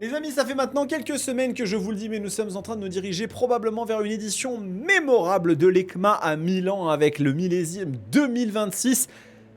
Les amis, ça fait maintenant quelques semaines que je vous le dis, mais nous sommes en train de nous diriger probablement vers une édition mémorable de l'ECMA à Milan avec le millésime 2026,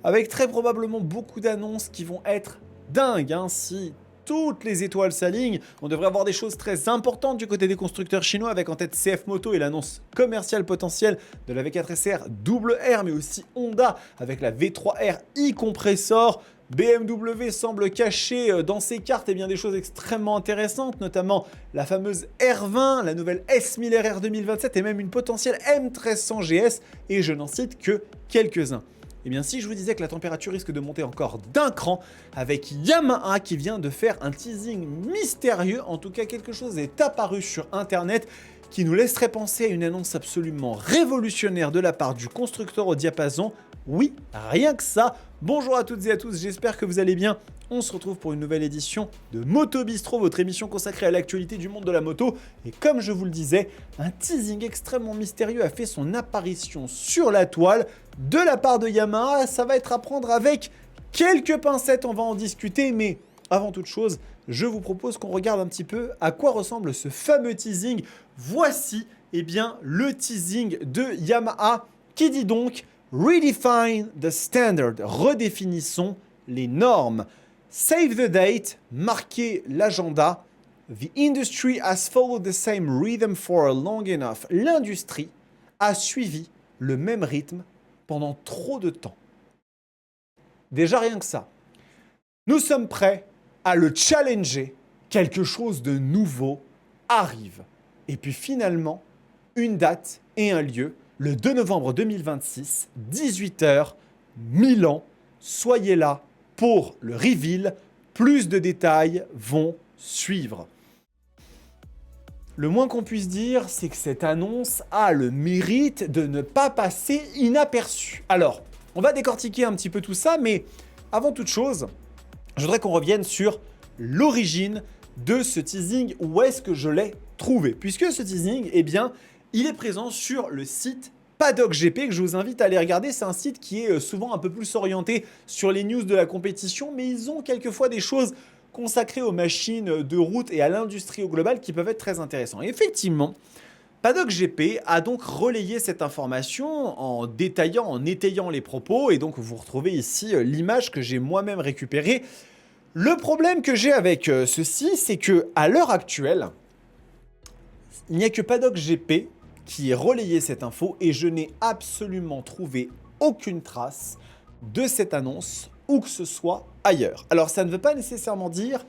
avec très probablement beaucoup d'annonces qui vont être dingues. Si toutes les étoiles s'alignent, on devrait avoir des choses très importantes du côté des constructeurs chinois, avec en tête CF Moto et l'annonce commerciale potentielle de la V4 SR double R, mais aussi Honda avec la V3R e-compressor. BMW semble cacher dans ses cartes des choses extrêmement intéressantes, notamment la fameuse R20, la nouvelle S1000 RR 2027 et même une potentielle M1300 GS, et je n'en cite que quelques-uns. Et bien si je vous disais que la température risque de monter encore d'un cran avec Yamaha qui vient de faire un teasing mystérieux, en tout cas quelque chose est apparu sur internet qui nous laisserait penser à une annonce absolument révolutionnaire de la part du constructeur au diapason. Oui, rien que ça. Bonjour à toutes et à tous, j'espère que vous allez bien. On se retrouve pour une nouvelle édition de Moto Bistro, votre émission consacrée à l'actualité du monde de la moto. Et comme je vous le disais, un teasing extrêmement mystérieux a fait son apparition sur la toile de la part de Yamaha. Ça va être à prendre avec quelques pincettes, on va en discuter, mais avant toute chose, je vous propose qu'on regarde un petit peu à quoi ressemble ce fameux teasing. Voici le teasing de Yamaha qui dit donc Redefine the standard, redéfinissons les normes. Save the date, marquez l'agenda. The industry has followed the same rhythm for long enough. L'industrie a suivi le même rythme pendant trop de temps. Déjà rien que ça. Nous sommes prêts à le challenger. Quelque chose de nouveau arrive. Et puis finalement, une date et un lieu. Le 2 novembre 2026, 18h, Milan. Soyez là pour le reveal. Plus de détails vont suivre. Le moins qu'on puisse dire, c'est que cette annonce a le mérite de ne pas passer inaperçue. Alors, on va décortiquer un petit peu tout ça, mais avant toute chose, je voudrais qu'on revienne sur l'origine de ce teasing. Où est-ce que je l'ai trouvé? Puisque ce teasing, il est présent sur le site Paddock GP que je vous invite à aller regarder. C'est un site qui est souvent un peu plus orienté sur les news de la compétition, mais ils ont quelquefois des choses consacrées aux machines de route et à l'industrie au global qui peuvent être très intéressantes. Et effectivement, Paddock GP a donc relayé cette information en détaillant, en étayant les propos, et donc vous retrouvez ici l'image que j'ai moi-même récupérée. Le problème que j'ai avec ceci, c'est que à l'heure actuelle, il n'y a que Paddock GP qui ait relayé cette info et je n'ai absolument trouvé aucune trace de cette annonce où que ce soit ailleurs. Alors ça ne veut pas nécessairement dire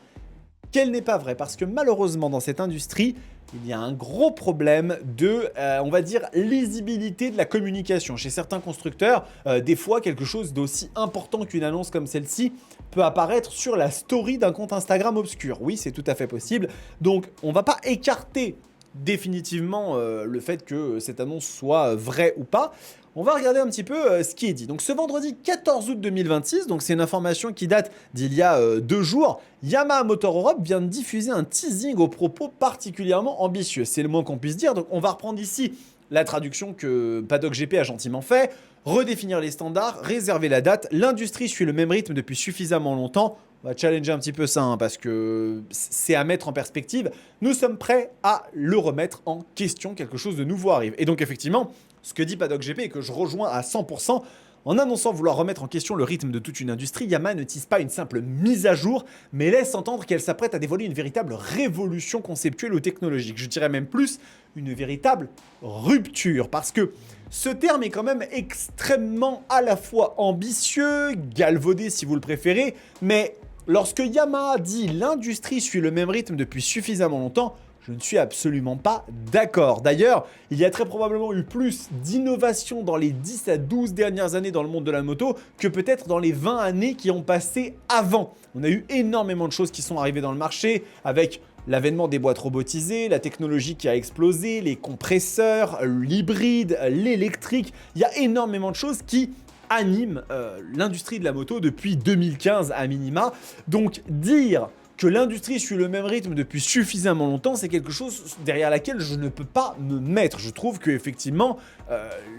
qu'elle n'est pas vraie, parce que malheureusement dans cette industrie, il y a un gros problème de, on va dire, lisibilité de la communication. Chez certains constructeurs, des fois, quelque chose d'aussi important qu'une annonce comme celle-ci peut apparaître sur la story d'un compte Instagram obscur. Oui, c'est tout à fait possible. Donc, on ne va pas écarter définitivement le fait que cette annonce soit vraie ou pas. On va regarder un petit peu ce qui est dit. Donc ce vendredi 14 août 2026, donc c'est une information qui date d'il y a 2 jours, Yamaha Motor Europe vient de diffuser un teasing aux propos particulièrement ambitieux. C'est le moins qu'on puisse dire. Donc on va reprendre ici la traduction que Paddock GP a gentiment fait. Redéfinir les standards, réserver la date. L'industrie suit le même rythme depuis suffisamment longtemps. On va challenger un petit peu ça parce que c'est à mettre en perspective. Nous sommes prêts à le remettre en question. Quelque chose de nouveau arrive. Et donc effectivement, ce que dit Paddock GP et que je rejoins à 100%, en annonçant vouloir remettre en question le rythme de toute une industrie, Yamaha ne tease pas une simple mise à jour, mais laisse entendre qu'elle s'apprête à dévoiler une véritable révolution conceptuelle ou technologique. Je dirais même plus, une véritable rupture. Parce que ce terme est quand même extrêmement à la fois ambitieux, galvaudé si vous le préférez, mais lorsque Yamaha dit « l'industrie suit le même rythme depuis suffisamment longtemps », je ne suis absolument pas d'accord. D'ailleurs, il y a très probablement eu plus d'innovation dans les 10 à 12 dernières années dans le monde de la moto que peut-être dans les 20 années qui ont passé avant. On a eu énormément de choses qui sont arrivées dans le marché avec l'avènement des boîtes robotisées, la technologie qui a explosé, les compresseurs, l'hybride, l'électrique. Il y a énormément de choses qui animent l'industrie de la moto depuis 2015 à minima. Donc dire que l'industrie suit le même rythme depuis suffisamment longtemps, c'est quelque chose derrière laquelle je ne peux pas me mettre. Je trouve qu'effectivement,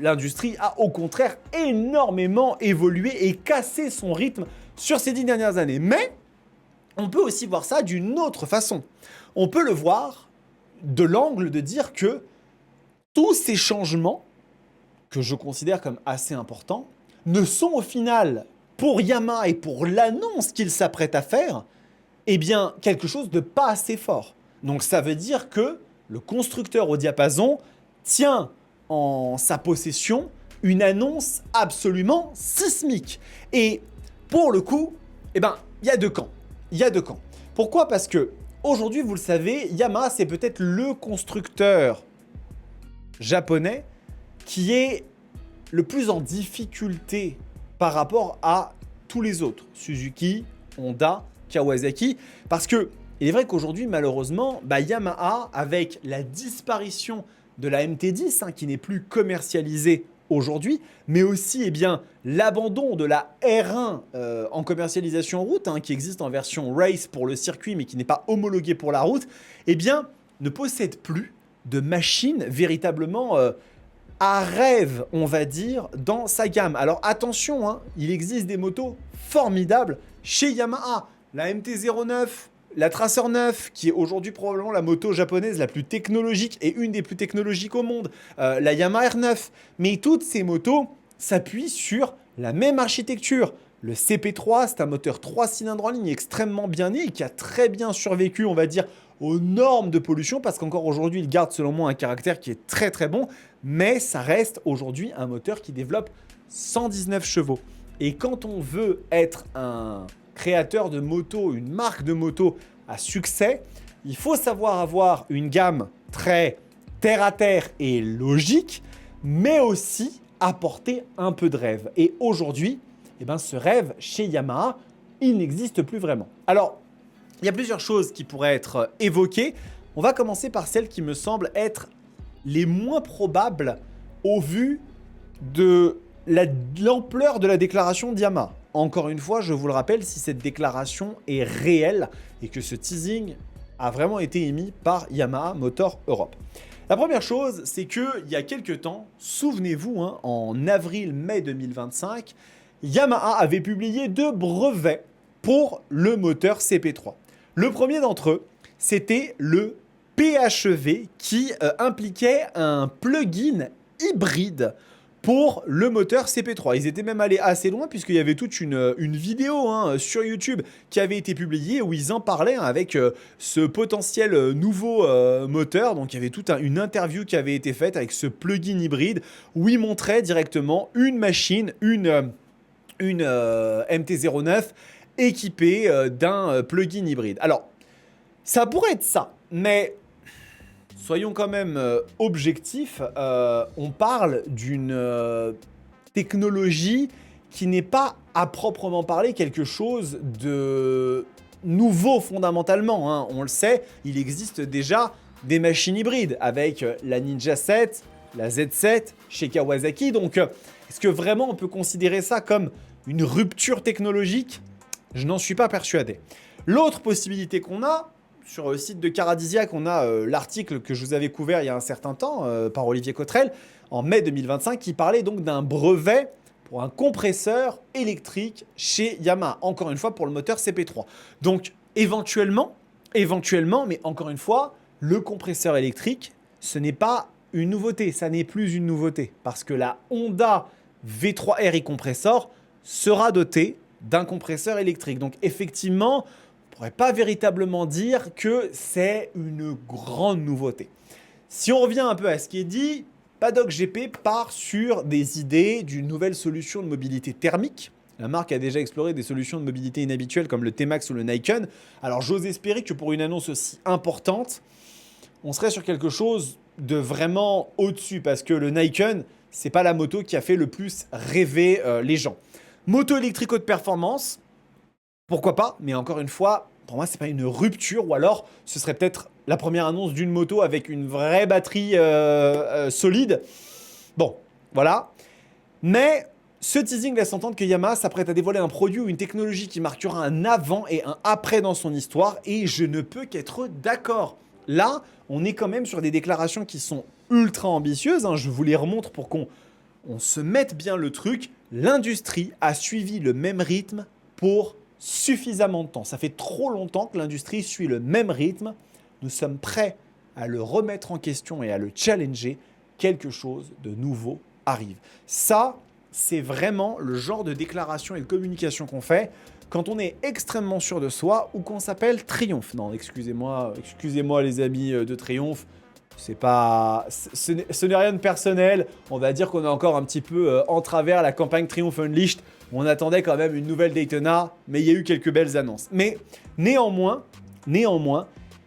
l'industrie a au contraire énormément évolué et cassé son rythme sur ces 10 dernières années. Mais on peut aussi voir ça d'une autre façon. On peut le voir de l'angle de dire que tous ces changements, que je considère comme assez importants, ne sont au final, pour Yamaha et pour l'annonce qu'il s'apprête à faire, eh bien, quelque chose de pas assez fort. Donc ça veut dire que le constructeur au diapason tient en sa possession une annonce absolument sismique. Et pour le coup, eh ben, il y a deux camps. Il y a deux camps. Pourquoi? Parce que aujourd'hui, vous le savez, Yamaha, c'est peut-être le constructeur japonais qui est le plus en difficulté par rapport à tous les autres. Suzuki, Honda, Kawasaki. Parce que il est vrai qu'aujourd'hui, malheureusement, Yamaha, avec la disparition de la MT-10, qui n'est plus commercialisée aujourd'hui, mais aussi l'abandon de la R1 en commercialisation route, qui existe en version race pour le circuit, mais qui n'est pas homologuée pour la route, ne possède plus de machines véritablement à rêve, on va dire, dans sa gamme. Alors attention, il existe des motos formidables chez Yamaha. La MT-09, la Tracer 9, qui est aujourd'hui probablement la moto japonaise la plus technologique et une des plus technologiques au monde, la Yamaha R9. Mais toutes ces motos s'appuient sur la même architecture. Le CP3, c'est un moteur 3 cylindres en ligne extrêmement bien né et qui a très bien survécu, on va dire, aux normes de pollution, parce qu'encore aujourd'hui, il garde selon moi un caractère qui est très très bon, mais ça reste aujourd'hui un moteur qui développe 119 chevaux. Et quand on veut être un créateur de moto, une marque de moto à succès, il faut savoir avoir une gamme très terre-à-terre et logique, mais aussi apporter un peu de rêve. Et aujourd'hui, ce rêve chez Yamaha, il n'existe plus vraiment. Alors, il y a plusieurs choses qui pourraient être évoquées. On va commencer par celles qui me semblent être les moins probables au vu de l'ampleur de la déclaration d'Yamaha. Encore une fois, je vous le rappelle, si cette déclaration est réelle et que ce teasing a vraiment été émis par Yamaha Motor Europe. La première chose, c'est qu'il y a quelques temps, souvenez-vous, en avril-mai 2025, Yamaha avait publié 2 brevets pour le moteur CP3. Le premier d'entre eux, c'était le PHEV qui impliquait un plugin hybride pour le moteur CP3. Ils étaient même allés assez loin puisqu'il y avait toute une vidéo sur YouTube qui avait été publiée où ils en parlaient avec ce potentiel nouveau moteur. Donc il y avait toute une interview qui avait été faite avec ce plugin hybride où ils montraient directement une machine, une MT-09 équipée d'un plugin hybride. Alors, ça pourrait être ça, mais soyons quand même objectifs. On parle d'une technologie qui n'est pas à proprement parler quelque chose de nouveau fondamentalement. On le sait, il existe déjà des machines hybrides avec la Ninja 7, la Z7 chez Kawasaki. Donc, est-ce que vraiment on peut considérer ça comme une rupture technologique? Je n'en suis pas persuadé. L'autre possibilité qu'on a, sur le site de Caradisiac, on a l'article que je vous avais couvert il y a un certain temps par Olivier Cottrell, en mai 2025, qui parlait donc d'un brevet pour un compresseur électrique chez Yamaha. Encore une fois, pour le moteur CP3. Donc, éventuellement, mais encore une fois, le compresseur électrique, ce n'est pas une nouveauté. Ça n'est plus une nouveauté. Parce que la Honda V3 RI Compressor sera dotée d'un compresseur électrique. Donc effectivement, on ne pourrait pas véritablement dire que c'est une grande nouveauté. Si on revient un peu à ce qui est dit, Paddock GP part sur des idées d'une nouvelle solution de mobilité thermique. La marque a déjà exploré des solutions de mobilité inhabituelles comme le T-Max ou le Nikon. Alors j'ose espérer que pour une annonce aussi importante, on serait sur quelque chose de vraiment au-dessus parce que le Nikon, c'est pas la moto qui a fait le plus rêver les gens. Moto électrique haute performance, pourquoi pas, mais encore une fois, pour moi, c'est pas une rupture, ou alors ce serait peut-être la première annonce d'une moto avec une vraie batterie solide. Bon, voilà. Mais ce teasing laisse entendre que Yamaha s'apprête à dévoiler un produit ou une technologie qui marquera un avant et un après dans son histoire, et je ne peux qu'être d'accord. Là, on est quand même sur des déclarations qui sont ultra ambitieuses. Je vous les remontre pour qu'on se mette bien le truc. L'industrie a suivi le même rythme pour suffisamment de temps. Ça fait trop longtemps que l'industrie suit le même rythme. Nous sommes prêts à le remettre en question et à le challenger. Quelque chose de nouveau arrive. Ça, c'est vraiment le genre de déclaration et de communication qu'on fait quand on est extrêmement sûr de soi ou qu'on s'appelle triomphe. Non, excusez-moi les amis de triomphe. C'est pas, ce n'est rien de personnel. On va dire qu'on est encore un petit peu en travers la campagne Triumph Unleashed. On attendait quand même une nouvelle Daytona, mais il y a eu quelques belles annonces. Mais néanmoins,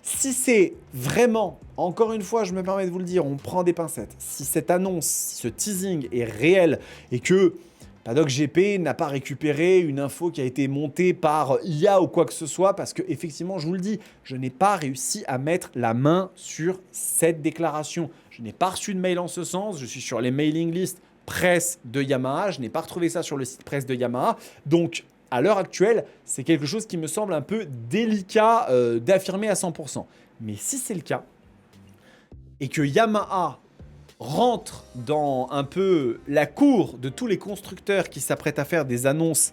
si c'est vraiment, encore une fois, je me permets de vous le dire, on prend des pincettes. Si cette annonce, si ce teasing est réel et que Paddock GP n'a pas récupéré une info qui a été montée par IA ou quoi que ce soit, parce que effectivement, je vous le dis, je n'ai pas réussi à mettre la main sur cette déclaration. Je n'ai pas reçu de mail en ce sens. Je suis sur les mailing lists presse de Yamaha. Je n'ai pas retrouvé ça sur le site presse de Yamaha. Donc, à l'heure actuelle, c'est quelque chose qui me semble un peu délicat d'affirmer à 100%. Mais si c'est le cas, et que Yamaha rentre dans un peu la cour de tous les constructeurs qui s'apprêtent à faire des annonces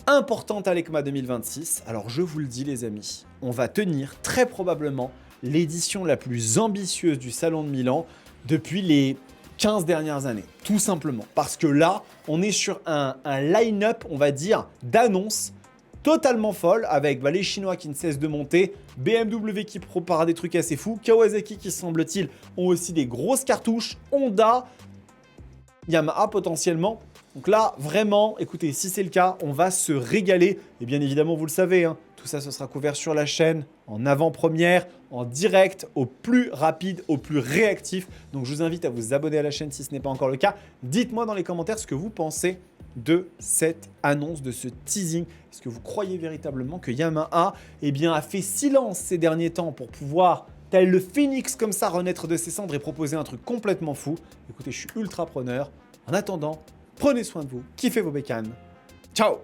importantes à l'EICMA 2026, alors je vous le dis les amis, on va tenir très probablement l'édition la plus ambitieuse du Salon de Milan depuis les 15 dernières années, tout simplement. Parce que là, on est sur un line-up, on va dire, d'annonces totalement folle avec les Chinois qui ne cessent de monter, BMW qui prépare des trucs assez fous, Kawasaki qui semble-t-il ont aussi des grosses cartouches, Honda, Yamaha potentiellement. Donc là, vraiment, écoutez, si c'est le cas, on va se régaler. Et bien évidemment, vous le savez, tout ça, ce sera couvert sur la chaîne, en avant-première, en direct, au plus rapide, au plus réactif. Donc je vous invite à vous abonner à la chaîne si ce n'est pas encore le cas. Dites-moi dans les commentaires ce que vous pensez de cette annonce, de ce teasing. Est-ce que vous croyez véritablement que Yamaha a fait silence ces derniers temps pour pouvoir, tel le phénix comme ça, renaître de ses cendres et proposer un truc complètement fou? Écoutez, je suis ultra preneur. En attendant, prenez soin de vous, kiffez vos bécanes. Ciao!